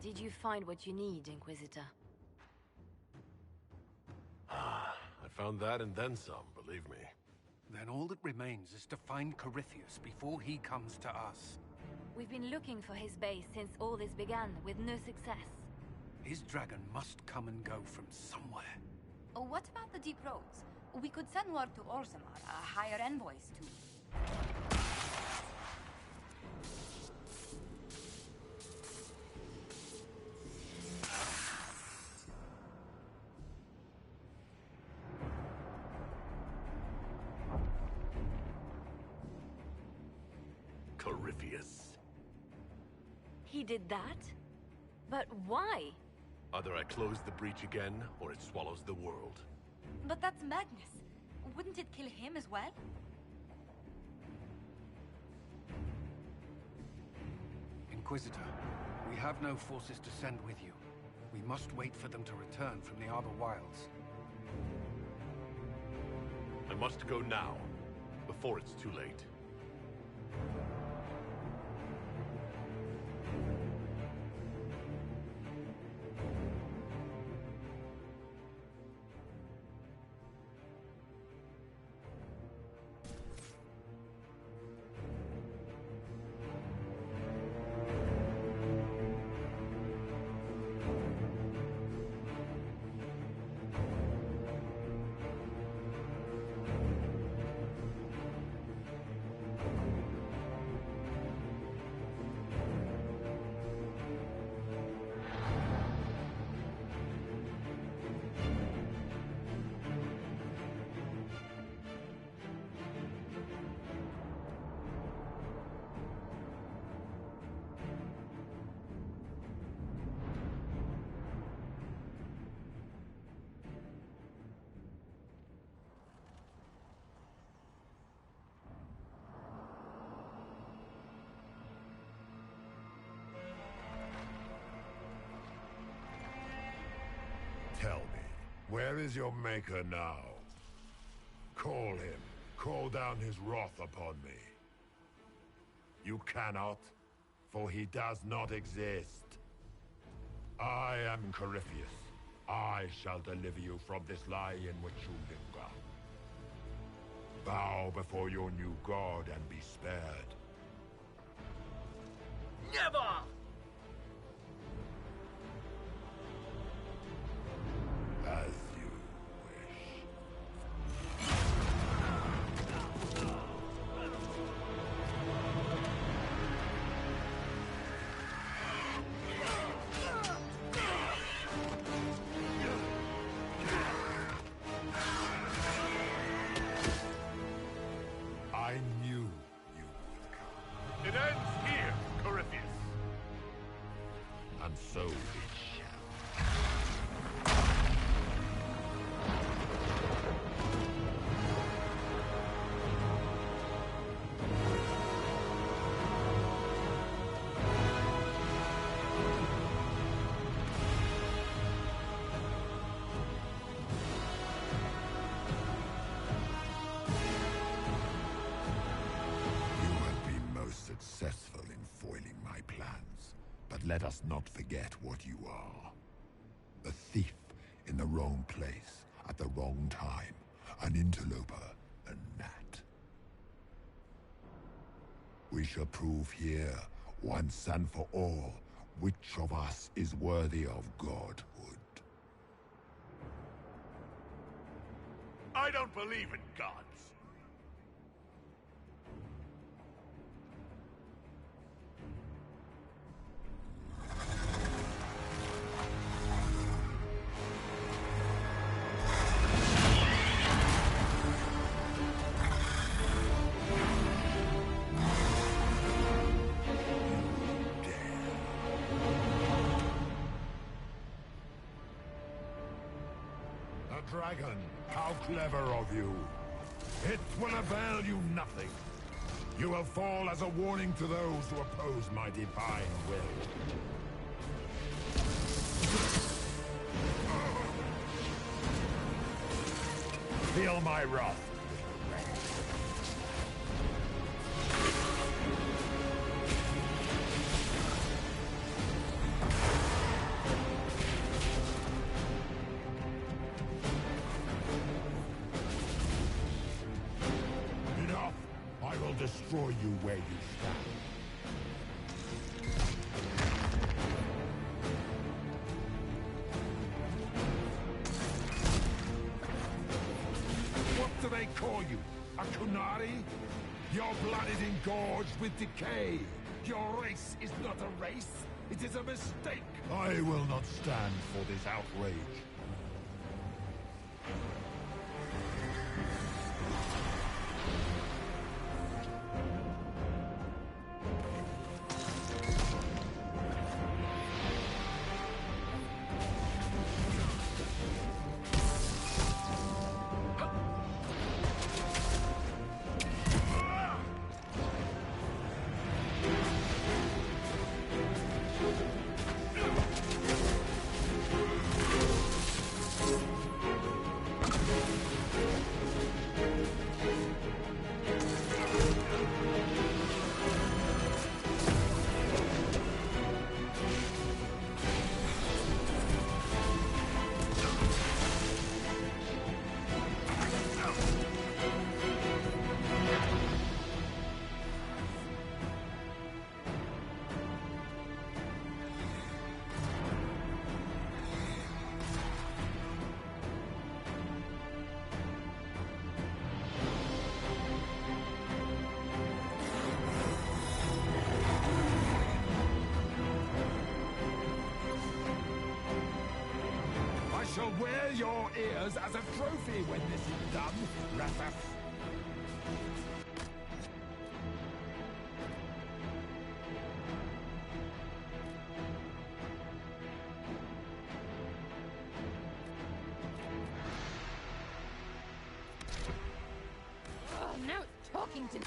Did you find what you need, Inquisitor? I found that and then some, believe me. Then all that remains is to find Corypheus before he comes to us. We've been looking for his base since all this began, with no success. His dragon must come and go from somewhere. Oh, what about the deep roads? We could send word to Orzammar, hire envoys to... Corypheus. He did that? But why? Either I close the breach again, or it swallows the world. But that's Magnus. Wouldn't it kill him as well? Inquisitor, we have no forces to send with you. We must wait for them to return from the Arbor Wilds. I must go now, before it's too late. Tell me, where is your maker now? Call him. Call down his wrath upon me. You cannot, for he does not exist. I am Corypheus. I shall deliver you from this lie in which you linger. Bow before your new god and be spared. Never! As you wish. I knew you would come. It ends here, Corypheus. And so it shall. You have been most successful in foiling my plans, but let us not forget what you are. A thief in the wrong place, at the wrong time, an interloper, a gnat. We shall prove here, once and for all, which of us is worthy of godhood. I don't believe in gods. A dragon, how clever of you. It will avail you nothing. You will fall as a warning to those who oppose my divine will. Feel my wrath. destroy you where you stand. What do they call you? A Kunari? Your blood is engorged with decay. Your race is not a race. It is a mistake. I will not stand for this outrage. I shall wear your ears as a trophy when this is done, Rathas. Oh, now it's talking to me.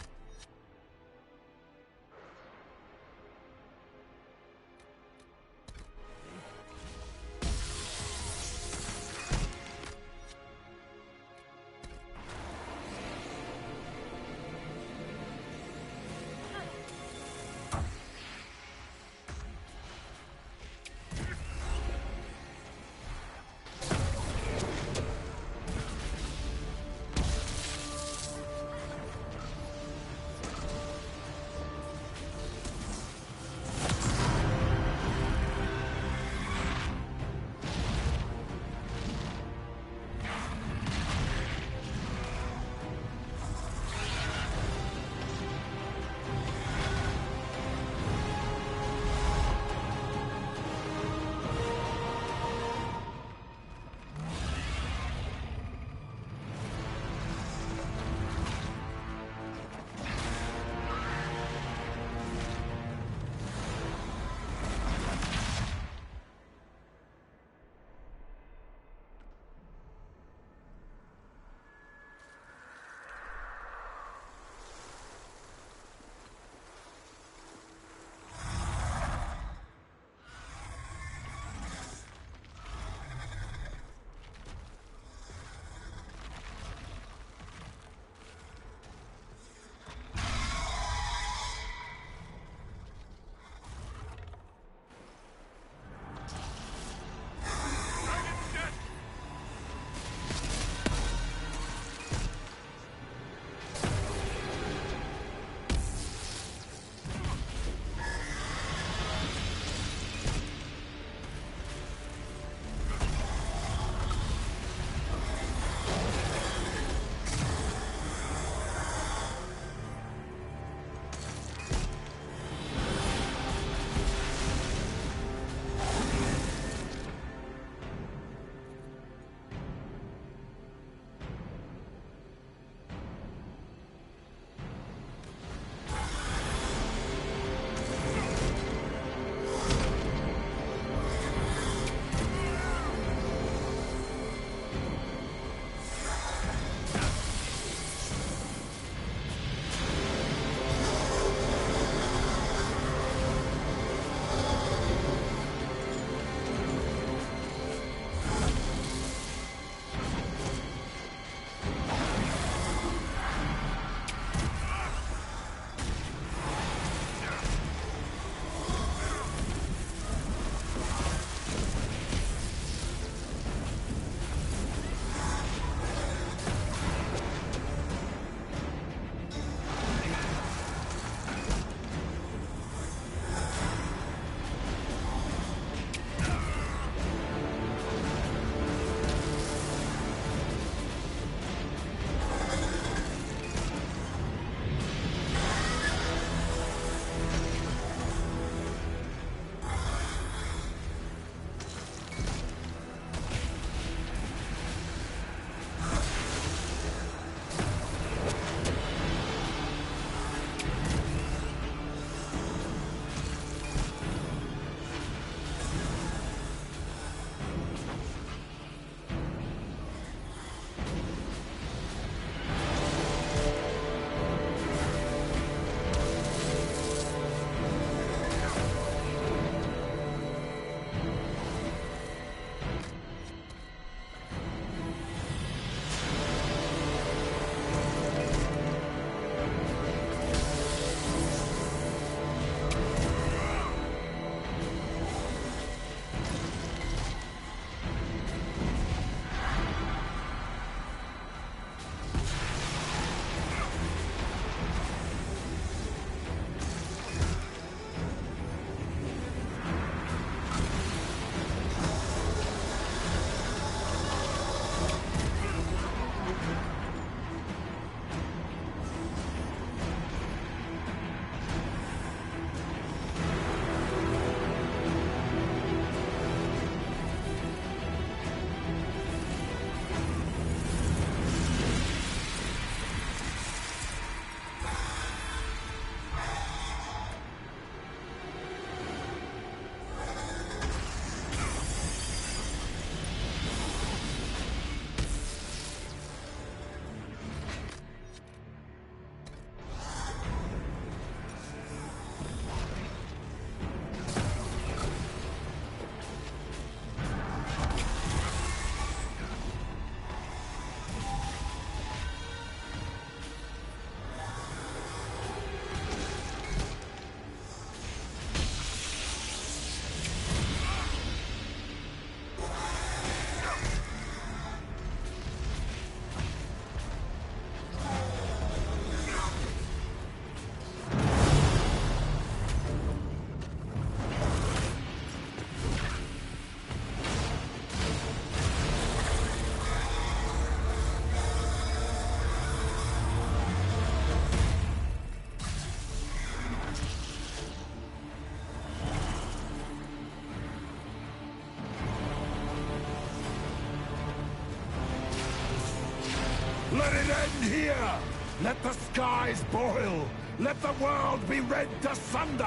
End here! Let the skies boil! Let the world be rent asunder!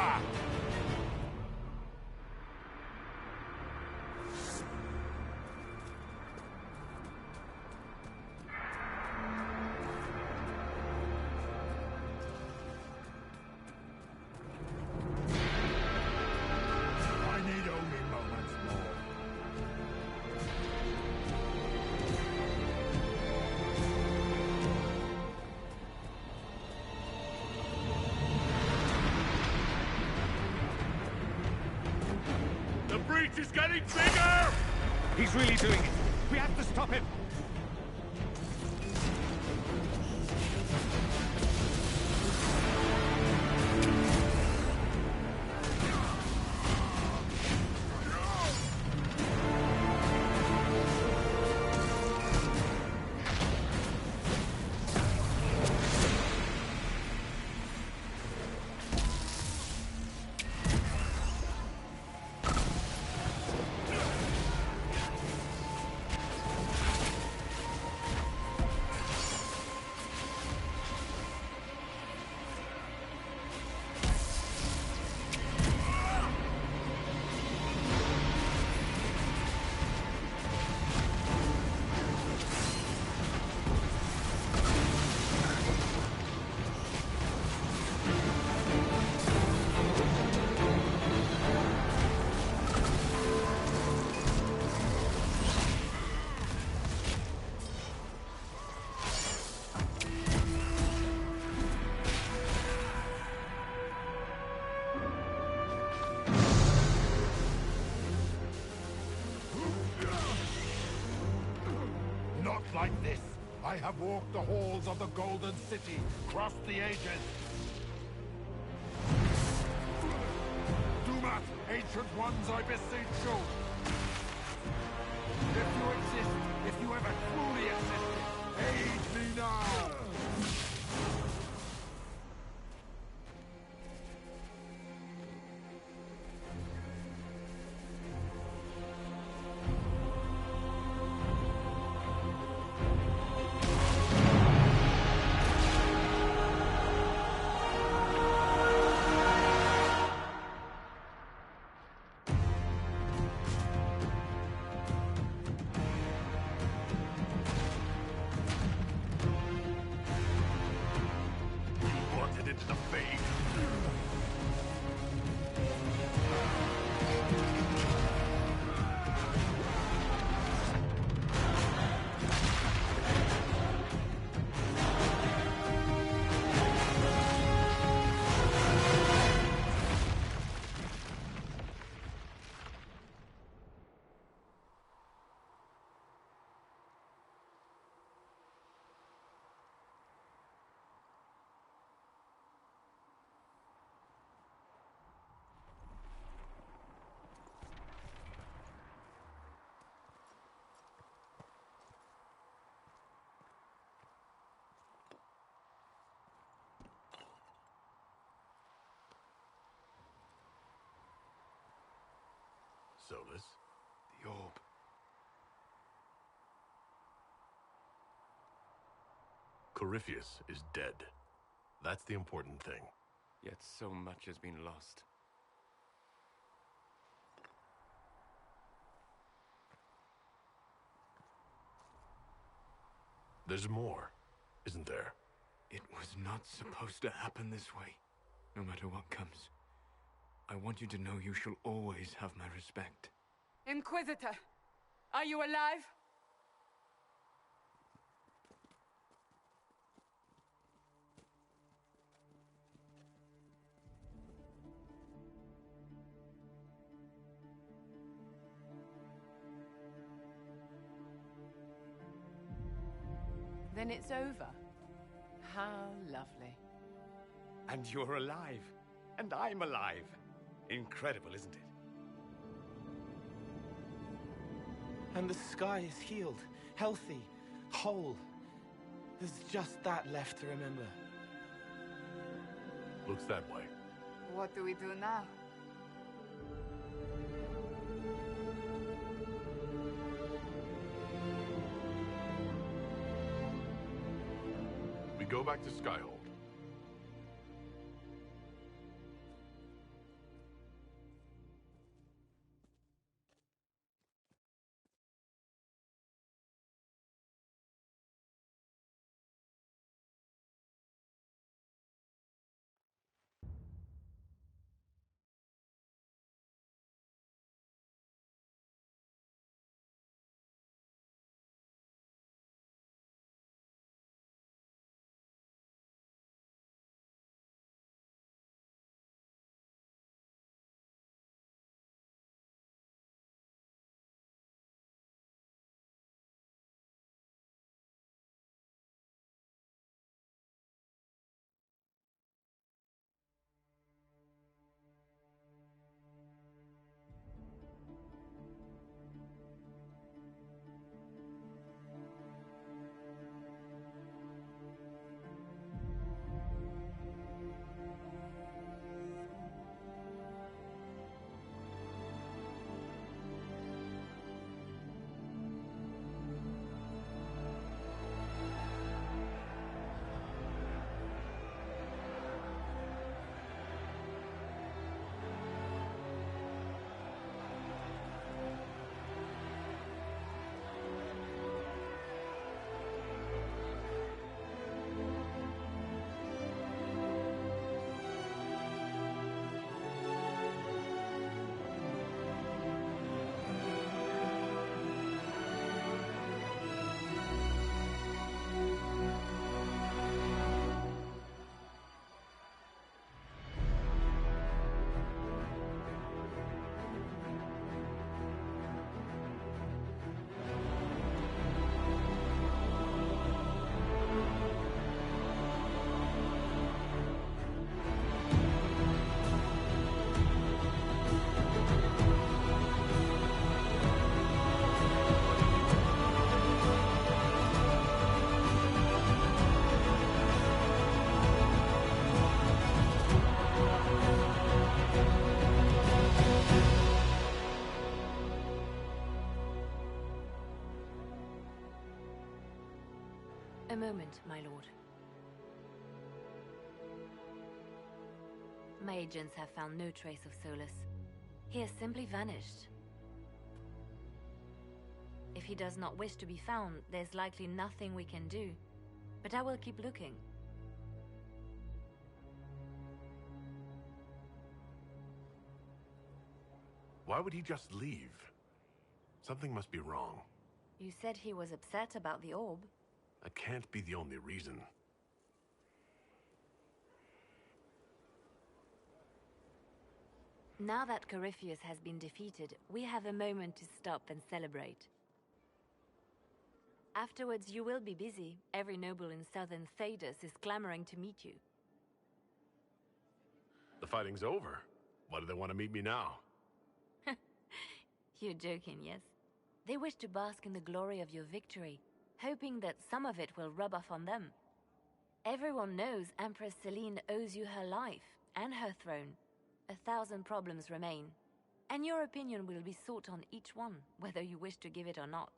I need only moments more. The breach is getting bigger! He's really doing it. We have to stop him. Not like this. I have walked the halls of the Golden City, crossed the ages. Do not, ancient ones, I beseech you. If you exist, if you ever truly existed, aid me now. Wanted into the fade. Solus? The orb. Corypheus is dead. That's the important thing. Yet so much has been lost. There's more, isn't there? It was not supposed to happen this way. No matter what comes, I want you to know you shall always have my respect. Inquisitor, are you alive? Then it's over. How lovely. And you're alive. And I'm alive. Incredible, isn't it? And the sky is healed, healthy, whole. There's just that left to remember. Looks that way. What do we do now? go back to Skyhold. A moment, my lord. My agents have found no trace of Solus. He has simply vanished. If he does not wish to be found, there's likely nothing we can do. But I will keep looking. Why would he just leave? Something must be wrong. You said he was upset about the orb. That can't be the only reason. Now that Corypheus has been defeated, we have a moment to stop and celebrate. Afterwards, you will be busy. Every noble in southern Thedas is clamoring to meet you. The fighting's over. Why do they want to meet me now? You're joking, yes? They wish to bask in the glory of your victory, hoping that some of it will rub off on them. Everyone knows Empress Celine owes you her life and her throne. 1,000 problems remain, and your opinion will be sought on each one, whether you wish to give it or not.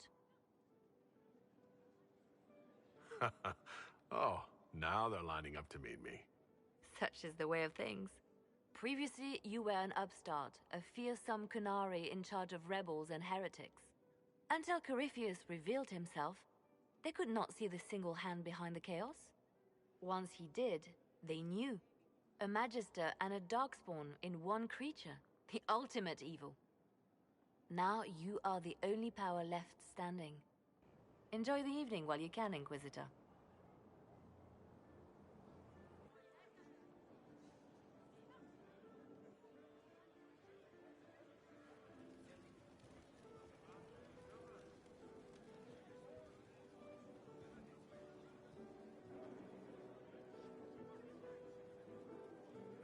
Oh, now they're lining up to meet me. Such is the way of things. Previously, you were an upstart, a fearsome Kunari in charge of rebels and heretics. Until Corypheus revealed himself, they could not see the single hand behind the chaos. Once he did, they knew. A Magister and a Darkspawn in one creature, the ultimate evil. Now you are the only power left standing. Enjoy the evening while you can, Inquisitor.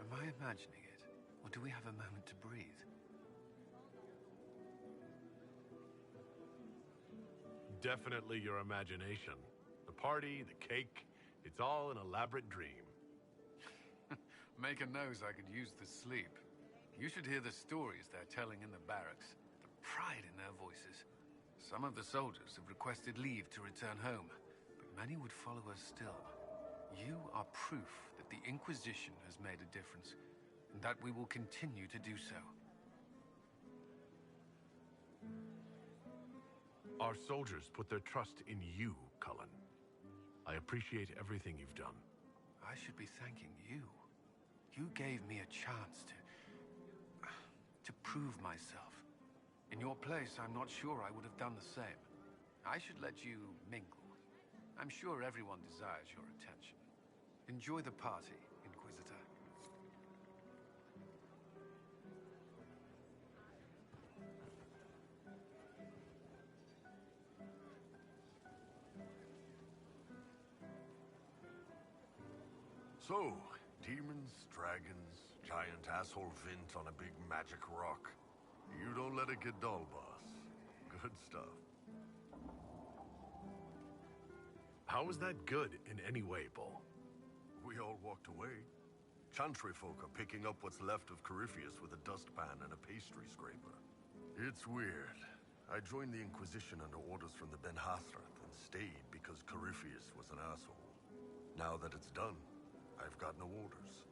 Am I imagining it? Or do we have a moment to breathe? Definitely your imagination. The party, the cake, it's all an elaborate dream. Maker knows I could use the sleep. You should hear the stories they're telling in the barracks. The pride in their voices. Some of the soldiers have requested leave to return home, but many would follow us still. You are proof that the Inquisition has made a difference, and that we will continue to do so. Our soldiers put their trust in you, Cullen. I appreciate everything you've done. I should be thanking you. You gave me a chance to prove myself. In your place, I'm not sure I would have done the same. I should let you mingle. I'm sure everyone desires your attention. Enjoy the party, Inquisitor. So, demons, dragons, giant asshole Vint on a big magic rock. You don't let it get dull, boss. Good stuff. How was that good in any way, Bull? We all walked away. Chantry folk are picking up what's left of Corypheus with a dustpan and a pastry scraper. It's weird. I joined the Inquisition under orders from the Ben Hathrath and stayed because Corypheus was an asshole. Now that it's done, I've got no orders.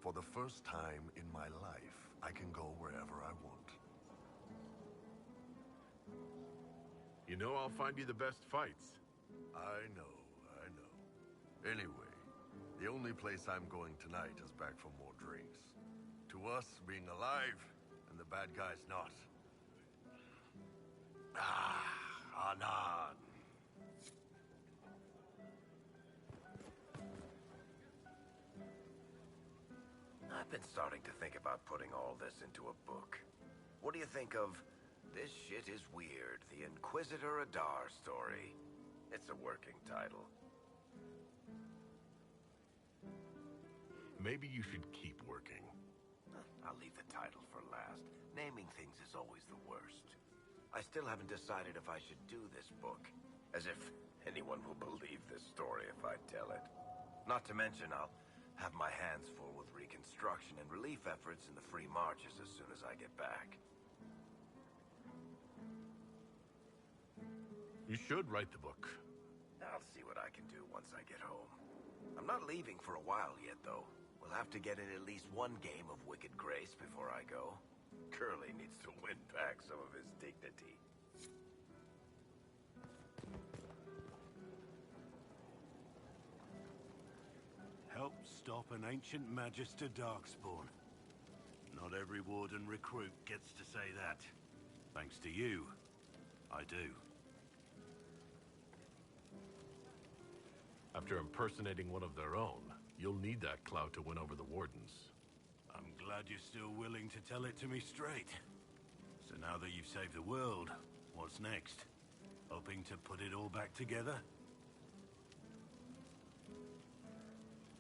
For the first time in my life, I can go wherever I want. You know I'll find you the best fights. I know. Anyway, the only place I'm going tonight is back for more drinks. To us, being alive, and the bad guys not. Anan. I've been starting to think about putting all this into a book. What do you think of This Shit Is Weird, the Inquisitor Adar story? It's a working title. Maybe you should keep working. I'll leave the title for last. Naming things is always the worst. I still haven't decided if I should do this book. As if anyone will believe this story if I tell it. Not to mention, I'll have my hands full with reconstruction and relief efforts in the free marches as soon as I get back. You should write the book. I'll see what I can do once I get home. I'm not leaving for a while yet, though. We'll have to get in at least one game of Wicked Grace before I go. Curly needs to win back some of his dignity. Help stop an ancient Magister Darkspawn. Not every Warden recruit gets to say that. Thanks to you, I do. After impersonating one of their own, you'll need that clout to win over the Wardens. I'm glad you're still willing to tell it to me straight. So now that you've saved the world, what's next? Hoping to put it all back together?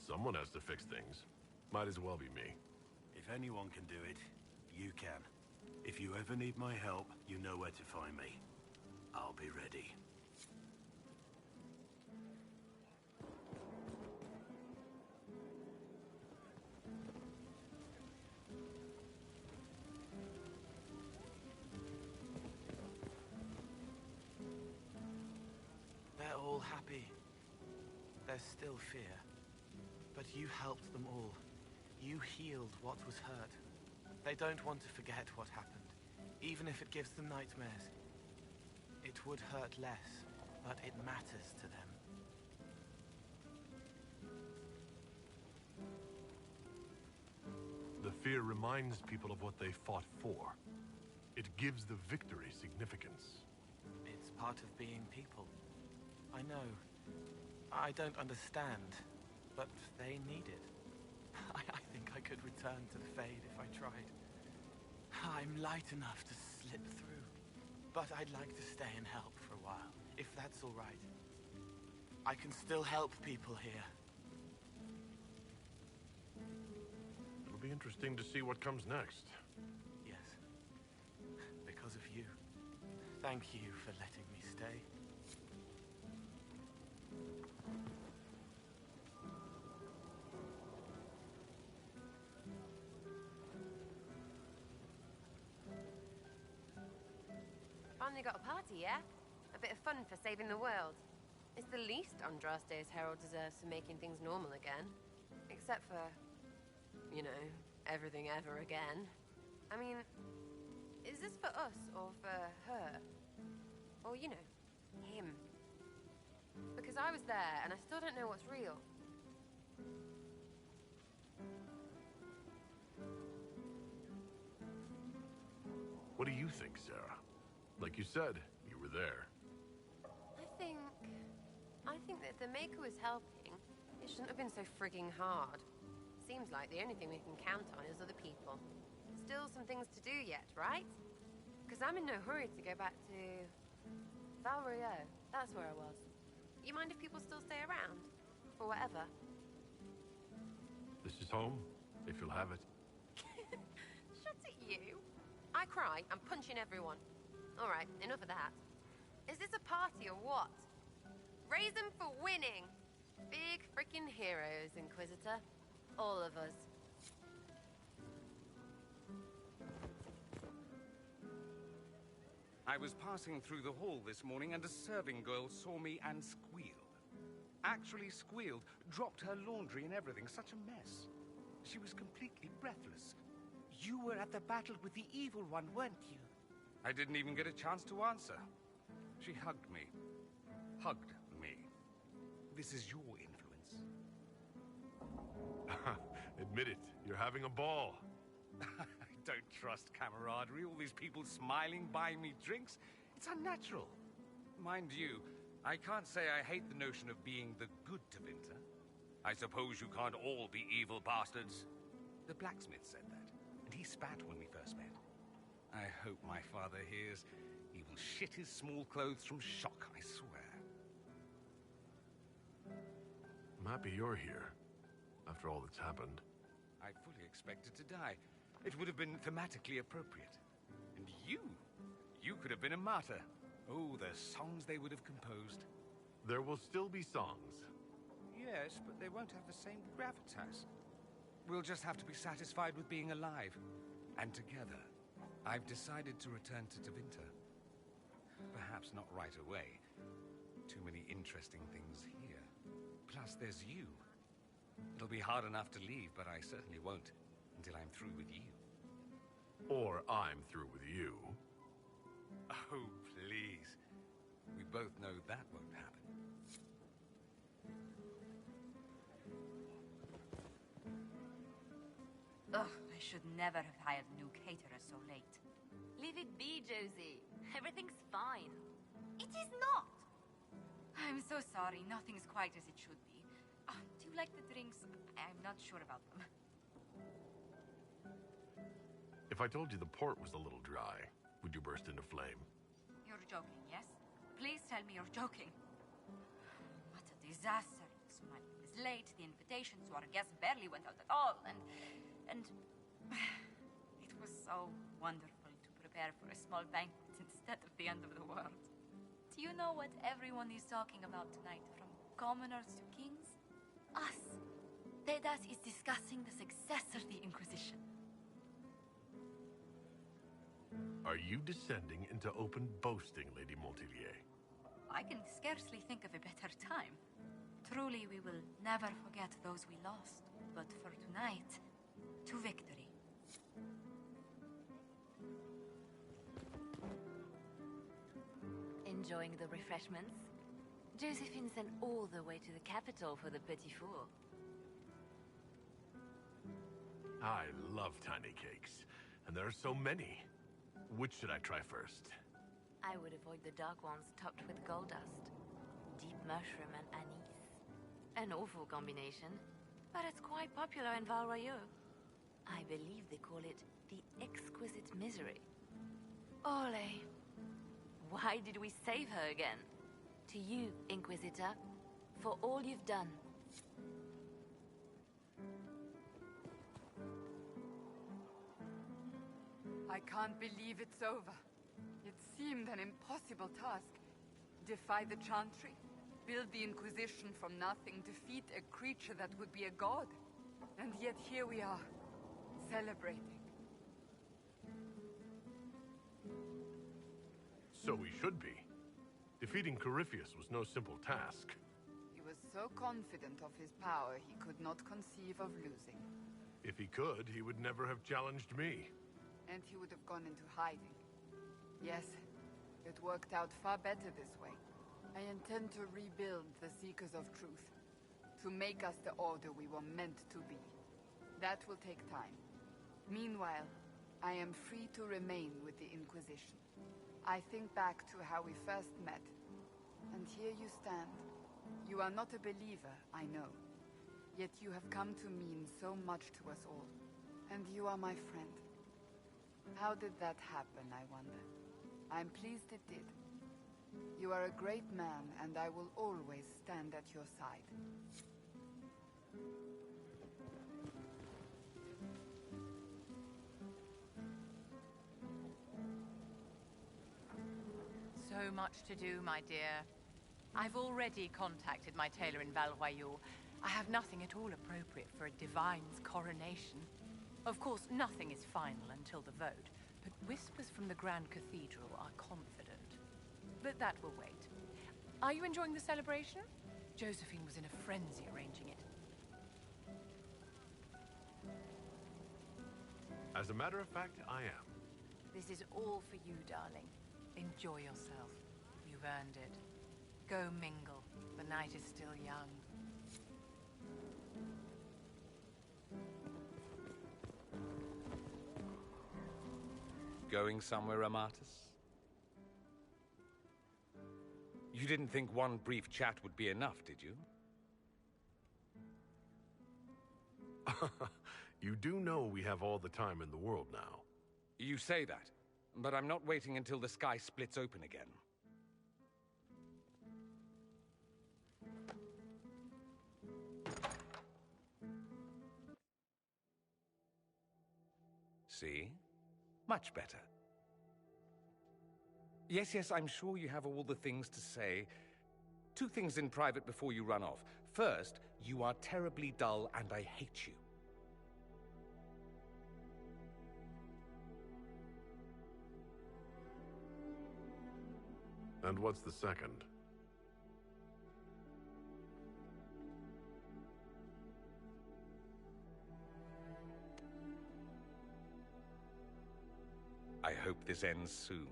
Someone has to fix things. Might as well be me. If anyone can do it, you can. If you ever need my help, you know where to find me. I'll be ready. They're all happy. There's still fear. But you helped them all. You healed what was hurt. They don't want to forget what happened, even if it gives them nightmares. It would hurt less, but it matters to them. The fear reminds people of what they fought for. It gives the victory significance. It's part of being people. I know. I don't understand, but they need it. I think I could return to the Fade if I tried. I'm light enough to slip through, but I'd like to stay and help for a while, if that's all right. I can still help people here. It'll be interesting to see what comes next. Yes. Because of you. Thank you for letting me stay. Finally got a party, yeah? A bit of fun for saving the world. It's the least Andraste's herald deserves for making things normal again. Except for, you know, everything ever again. I mean, is this for us or for her? Or, you know, him? Because I was there and I still don't know what's real. What do you think, Sarah? Like you said, you were there. I think that if the Maker was helping, it shouldn't have been so frigging hard. Seems like the only thing we can count on is other people. Still some things to do yet, right? Because I'm in no hurry to go back to... Valrio. That's where I was. You mind if people still stay around? For whatever? This is home, if you'll have it. Shut it, you. I cry, I'm punching everyone. Alright, enough of that. Is this a party or what? Raise them for winning! Big freaking heroes, Inquisitor. All of us. I was passing through the hall this morning and a serving girl saw me and squealed. Actually squealed, dropped her laundry and everything, such a mess. She was completely breathless. You were at the battle with the evil one, weren't you? I didn't even get a chance to answer. She hugged me. Hugged me. This is your influence. Admit it, you're having a ball. I don't trust camaraderie, all these people smiling, buying me drinks. It's unnatural. Mind you, I can't say I hate the notion of being the good Tevinter. I suppose you can't all be evil bastards. The blacksmith said that, and he spat when we first met. I hope my father hears. He will shit his small clothes from shock, I swear. I'm happy you're here, after all that's happened. I fully expected to die. It would have been thematically appropriate. And you could have been a martyr. Oh, the songs they would have composed. There will still be songs. Yes, but they won't have the same gravitas. We'll just have to be satisfied with being alive. And together. I've decided to return to Tevinter. Perhaps not right away. Too many interesting things here. Plus, there's you. It'll be hard enough to leave, but I certainly won't until I'm through with you. Or I'm through with you. Oh, please. We both know that won't happen. Ugh, I should never have hired a new caterer so late. Leave it be, Josie. Everything's fine. It is not! I'm so sorry, nothing's quite as it should be. Do you like the drinks? I'm not sure about them. If I told you the port was a little dry, would you burst into flame? You're joking, yes? Please tell me you're joking. What a disaster. The money was late, the invitations to our guests barely went out at all, and... It was so wonderful to prepare for a small banquet instead of the end of the world. Do you know what everyone is talking about tonight, from commoners to kings? Us. Dedas is discussing the success of the Inquisition. Are you descending into open boasting, Lady Montilier? I can scarcely think of a better time. Truly, we will never forget those we lost. But for tonight, to victory. Enjoying the refreshments? Josephine sent all the way to the capital for the petit four. I love tiny cakes, and there are so many. Which should I try first? I would avoid the dark ones topped with gold dust. Deep mushroom and anise. An awful combination, but it's quite popular in Valrayo. I believe they call it the exquisite misery. Ole. Why did we save her again? To you, Inquisitor, for all you've done. I can't believe it's over. It seemed an impossible task. Defy the Chantry, build the Inquisition from nothing, defeat a creature that would be a god. And yet here we are, celebrating. So we should be. Defeating Corypheus was no simple task. He was so confident of his power, he could not conceive of losing. If he could, he would never have challenged me. And he would have gone into hiding. Yes, it worked out far better this way. I intend to rebuild the Seekers of Truth, to make us the Order we were meant to be. That will take time. Meanwhile, I am free to remain with the Inquisition. I think back to how we first met, and here you stand. You are not a believer, I know. Yet you have come to mean so much to us all. And you are my friend. How did that happen, I wonder? I'm pleased it did. You are a great man, and I will always stand at your side. So much to do, my dear. I've already contacted my tailor in Valroyaux. I have nothing at all appropriate for a divine's coronation. Of course, nothing is final until the vote, but whispers from the Grand Cathedral are confident. But that will wait. Are you enjoying the celebration? Josephine was in a frenzy arranging it. As a matter of fact, I am. This is all for you, darling. Enjoy yourself. You've earned it. Go mingle. The night is still young. Going somewhere, Amatus? You didn't think one brief chat would be enough, did you? You do know we have all the time in the world now. You say that, but I'm not waiting until the sky splits open again. See? Much better. Yes, I'm sure you have all the things to say. 2 things in private before you run off. First, you are terribly dull and I hate you. And what's the second? I hope this ends soon.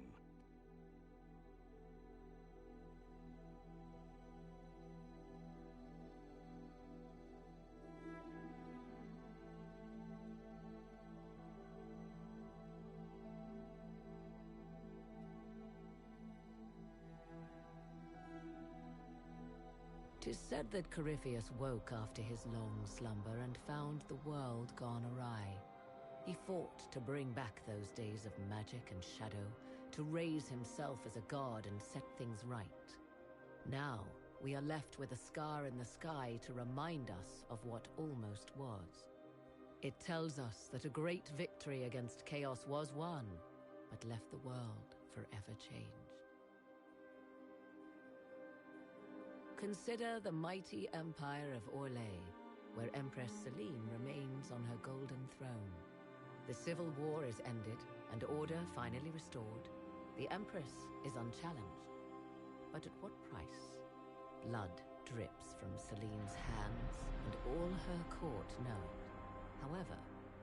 Tis said that Corypheus woke after his long slumber and found the world gone awry. He fought to bring back those days of magic and shadow, to raise himself as a god and set things right. Now, we are left with a scar in the sky to remind us of what almost was. It tells us that a great victory against chaos was won, but left the world forever changed. Consider the mighty empire of Orlais, where Empress Celine remains on her golden throne. The civil war is ended, and order finally restored. The Empress is unchallenged. But at what price? Blood drips from Celine's hands, and all her court know it. However,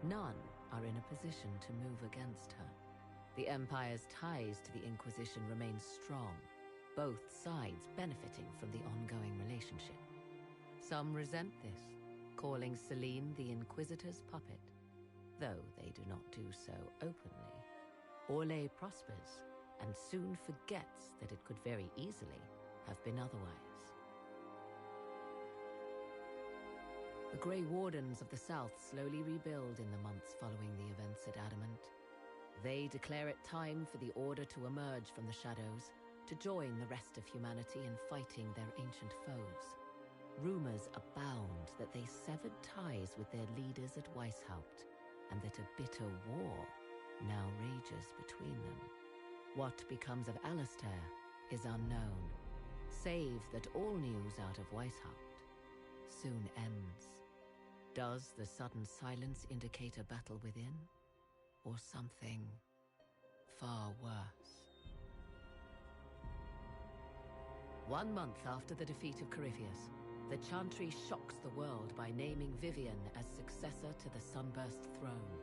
none are in a position to move against her. The Empire's ties to the Inquisition remain strong, both sides benefiting from the ongoing relationship. Some resent this, calling Celine the Inquisitor's puppet, though they do not do so openly. Orlais prospers, and soon forgets that it could very easily have been otherwise. The Grey Wardens of the South slowly rebuild in the months following the events at Adamant. They declare it time for the Order to emerge from the shadows, to join the rest of humanity in fighting their ancient foes. Rumors abound that they severed ties with their leaders at Weishaupt, and that a bitter war now rages between them. What becomes of Alistair is unknown, save that all news out of Weishaupt soon ends. Does the sudden silence indicate a battle within, or something far worse? 1 month after the defeat of Corypheus, the Chantry shocks the world by naming Vivian as successor to the Sunburst throne.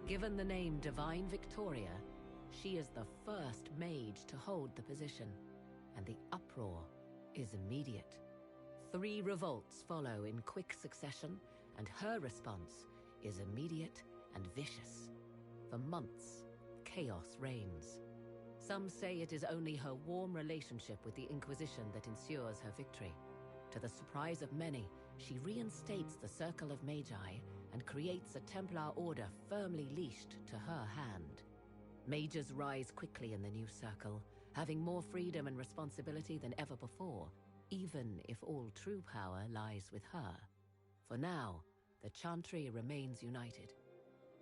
Given the name Divine Victoria, she is the first mage to hold the position, and the uproar is immediate. 3 revolts follow in quick succession, and her response is immediate and vicious. For months, chaos reigns. Some say it is only her warm relationship with the Inquisition that ensures her victory. To the surprise of many, she reinstates the Circle of Magi and creates a Templar order firmly leashed to her hand. Mages rise quickly in the new circle, having more freedom and responsibility than ever before, even if all true power lies with her. For now, the Chantry remains united.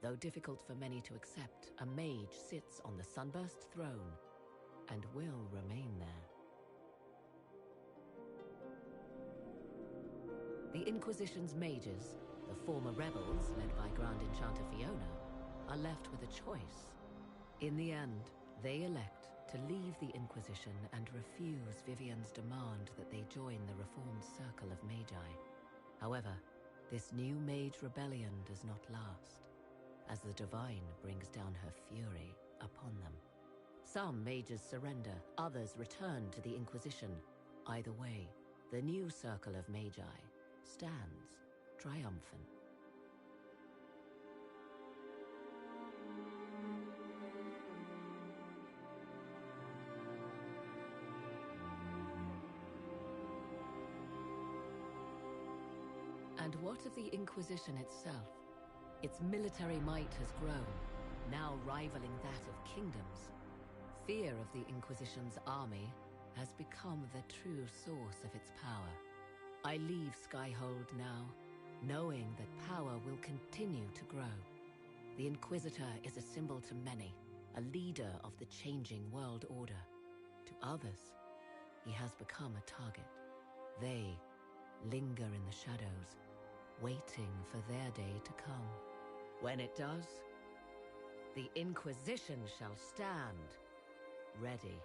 Though difficult for many to accept, a mage sits on the Sunburst throne and will remain there. The Inquisition's mages, the former rebels led by Grand Enchanter Fiona, are left with a choice. In the end, they elect to leave the Inquisition and refuse Vivian's demand that they join the reformed Circle of Magi. However, this new mage rebellion does not last, as the Divine brings down her fury upon them. Some mages surrender, others return to the Inquisition. Either way, the new Circle of Magi stands triumphant. And what of the Inquisition itself? Its military might has grown, now rivaling that of kingdoms. Fear of the Inquisition's army has become the true source of its power. I leave Skyhold now, knowing that power will continue to grow. The Inquisitor is a symbol to many, a leader of the changing world order. To others, he has become a target. They linger in the shadows, waiting for their day to come. When it does, the Inquisition shall stand ready.